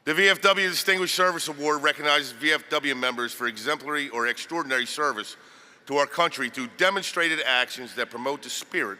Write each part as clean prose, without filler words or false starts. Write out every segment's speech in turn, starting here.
The VFW Distinguished Service Award recognizes VFW members for exemplary or extraordinary service to our country through demonstrated actions that promote the spirit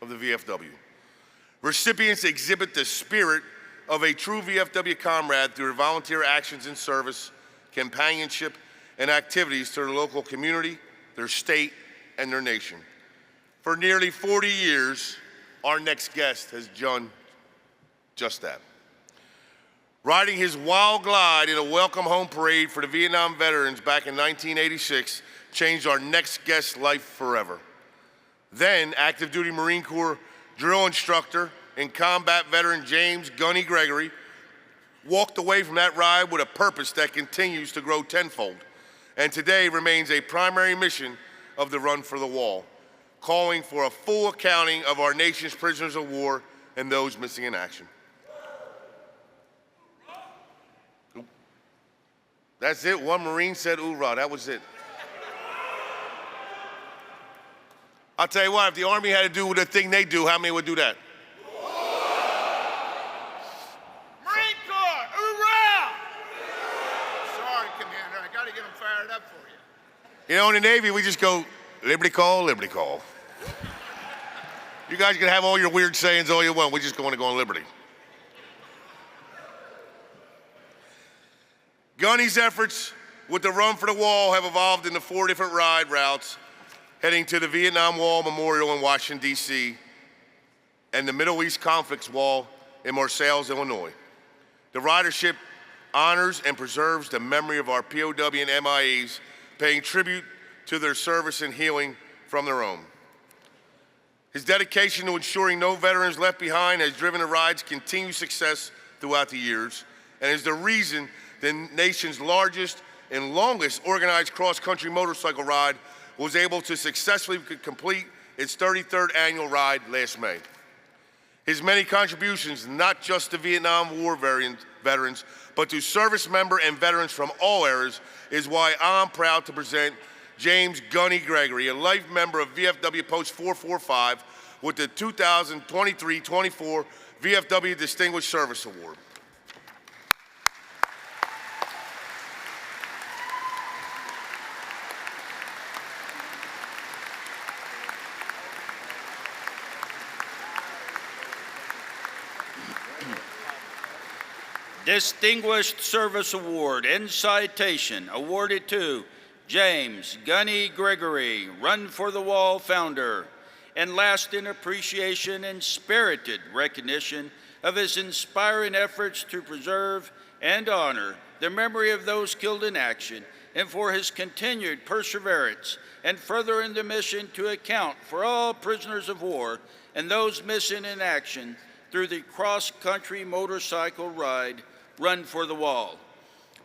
of the VFW. Recipients exhibit the spirit of a true VFW comrade through their volunteer actions in service, companionship, and activities to their local community, their state, and their nation. For nearly 40 years, our next guest has done just that. Riding his wild glide in a welcome home parade for the Vietnam veterans back in 1986 changed our next guest's life forever. Then, active duty Marine Corps drill instructor and combat veteran James Gunny Gregory walked away from that ride with a purpose that continues to grow tenfold, and today remains a primary mission of the Run for the Wall, calling for a full accounting of our nation's prisoners of war and those missing in action. That's it. One Marine said "oorah." That was it. I'll tell you what, if the Army had to do the thing they do, how many would do that? Marine Corps, oorah! Sorry, Commander, I got to get them fired up for you. You know, in the Navy, we just go, Liberty Call, Liberty Call. You guys can have all your weird sayings all you want. We just want to go on Liberty. Gunny's efforts with the Run for the Wall have evolved into 4 different ride routes, heading to the Vietnam Wall Memorial in Washington, D.C., and the Middle East Conflicts Wall in Marseilles, Illinois. The ridership honors and preserves the memory of our POW and MIAs, paying tribute to their service and healing from their own. His dedication to ensuring no veterans left behind has driven the ride's continued success throughout the years, and is the reason the nation's largest and longest organized cross-country motorcycle ride was able to successfully complete its 33rd annual ride last May. His many contributions, not just to Vietnam War veterans, but to service member and veterans from all eras, is why I'm proud to present James Gunny Gregory, a life member of VFW Post 445, with the 2023-24 VFW Distinguished Service Award. Distinguished Service Award and Citation awarded to James Gunny Gregory, Run for the Wall founder, and lasting appreciation and spirited recognition of his inspiring efforts to preserve and honor the memory of those killed in action, and for his continued perseverance and furthering the mission to account for all prisoners of war and those missing in action through the cross-country motorcycle ride Run for the Wall.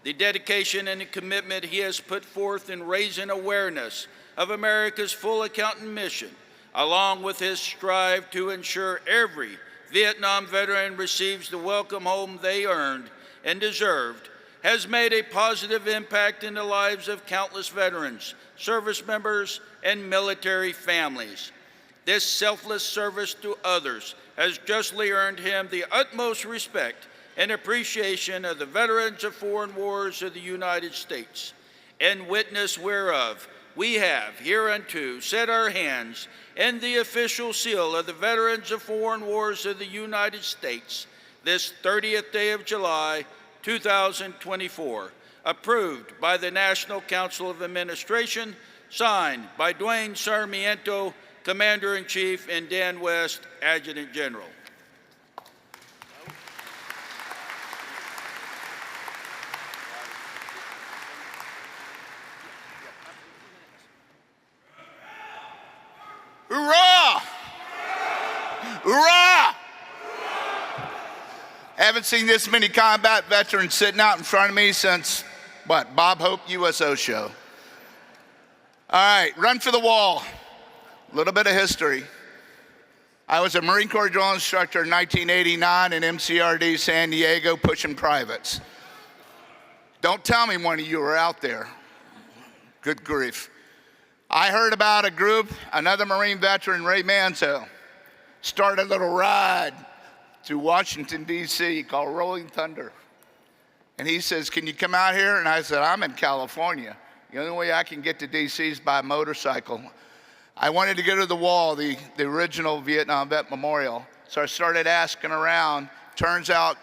The dedication and the commitment he has put forth in raising awareness of America's full accounting mission, along with his strive to ensure every Vietnam veteran receives the welcome home they earned and deserved, has made a positive impact in the lives of countless veterans, service members, and military families. This selfless service to others has justly earned him the utmost respect and appreciation of the veterans of foreign wars of the United States, in witness whereof we have hereunto set our hands and the official seal of the veterans of foreign wars of the United States this 30th day of July, 2024, approved by the National Council of Administration, signed by Dwayne Sarmiento, Commander-in-Chief, and Dan West, Adjutant General. Hoorah! Hoorah! Haven't seen this many combat veterans sitting out in front of me since, what, Bob Hope USO show. All right, Run for the Wall. A little bit of history. I was a Marine Corps drill instructor in 1989 in MCRD San Diego pushing privates. Don't tell me one of you were out there. Good grief. I heard about a group, another Marine veteran, Ray Manzo, started a little ride to Washington, D.C. called Rolling Thunder. And he says, can you come out here? And I said, I'm in California. The only way I can get to DC is by motorcycle. I wanted to go to the wall, the original Vietnam Vet Memorial. So I started asking around. Turns out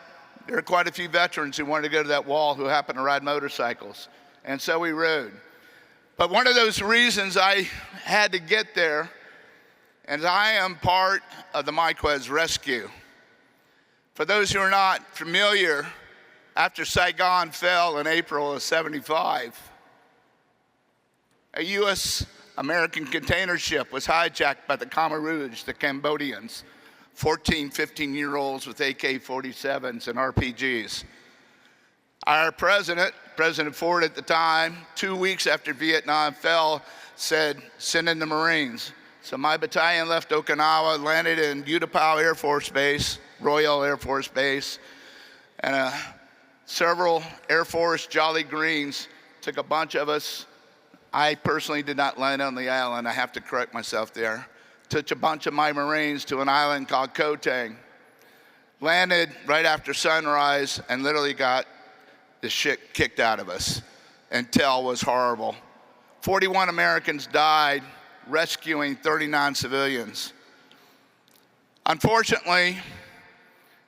there are quite a few veterans who wanted to go to that wall who happen to ride motorcycles. And so we rode. But one of those reasons I had to get there is I am part of the Mayaguez rescue. For those who are not familiar, after Saigon fell in April of '75, a U.S. American container ship was hijacked by the Khmer Rouge, the Cambodians, 14, 15-year-olds with AK-47s and RPGs. Our president, President Ford at the time, 2 weeks after Vietnam fell, said, send in the Marines. So my battalion left Okinawa, landed in Utapao Air Force Base, Royal Air Force Base, and several Air Force Jolly Greens took a bunch of us. I personally did not land on the island. I have to correct myself there. Took a bunch of my Marines to an island called Koh Tang. Landed right after sunrise and literally got the shit kicked out of us. Intel was horrible. 41 Americans died, rescuing 39 civilians. Unfortunately,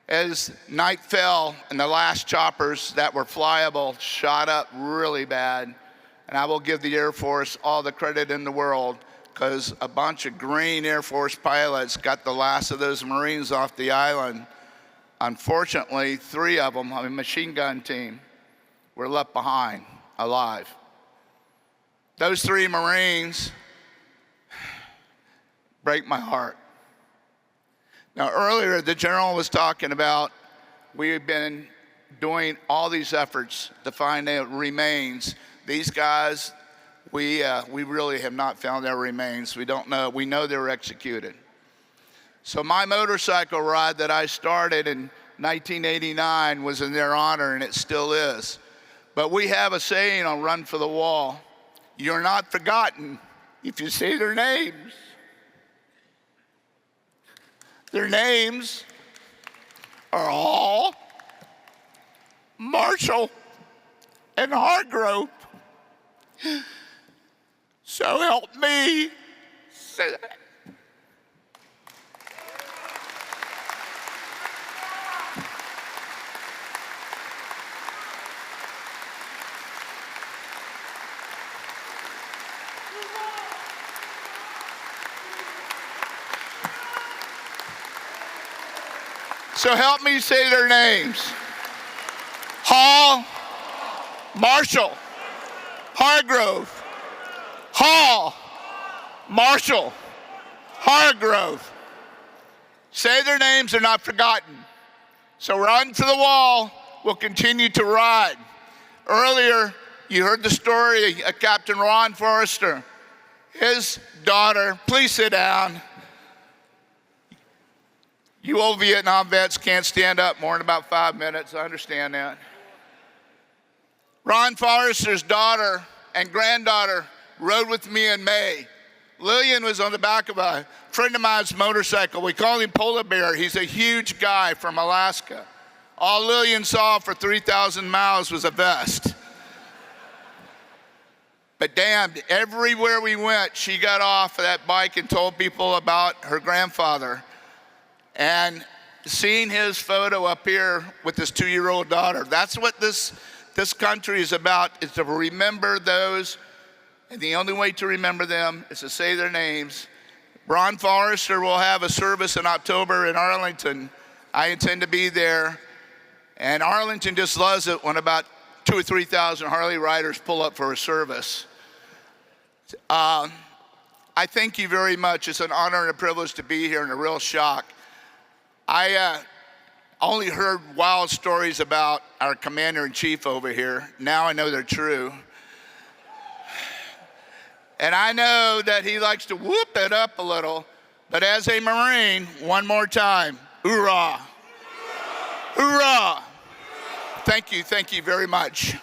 as night fell and the last choppers that were flyable shot up really bad, and I will give the Air Force all the credit in the world because a bunch of green Air Force pilots got the last of those Marines off the island. Unfortunately, 3 of them, a machine gun team, were left behind alive. Those 3 Marines break my heart. Now, earlier, the general was talking about we've been doing all these efforts to find the remains. These guys, we really have not found their remains. We don't know. We know they were executed. So my motorcycle ride that I started in 1989 was in their honor, and it still is. But we have a saying on Run for the Wall, you're not forgotten if you say their names. Their names are Hall, Marshall, and Hargrove. So help me say that. So help me say their names. Hall, Marshall, Hargrove. Hall, Marshall, Hargrove. Say their names, they're not forgotten. So Run for the Wall will continue to ride. Earlier, you heard the story of Captain Ron Forrester. His daughter, please sit down. You old Vietnam vets can't stand up more than about 5 minutes, I understand that. Ron Forrester's daughter and granddaughter rode with me in May. Lillian was on the back of a friend of mine's motorcycle. We call him Polar Bear. He's a huge guy from Alaska. All Lillian saw for 3,000 miles was a vest. But damn, everywhere we went, she got off of that bike and told people about her grandfather. And seeing his photo up here with his 2-year-old daughter, that's what this country is about, is to remember those. And the only way to remember them is to say their names. Ron Forrester will have a service in October in Arlington. I intend to be there. And Arlington just loves it when about 2,000 or 3,000 Harley riders pull up for a service. I thank you very much. It's an honor and a privilege to be here and a real shock. I only heard wild stories about our commander-in-chief over here. Now I know they're true. And I know that he likes to whoop it up a little, but as a Marine, one more time, hoorah. Hoorah. Thank you very much.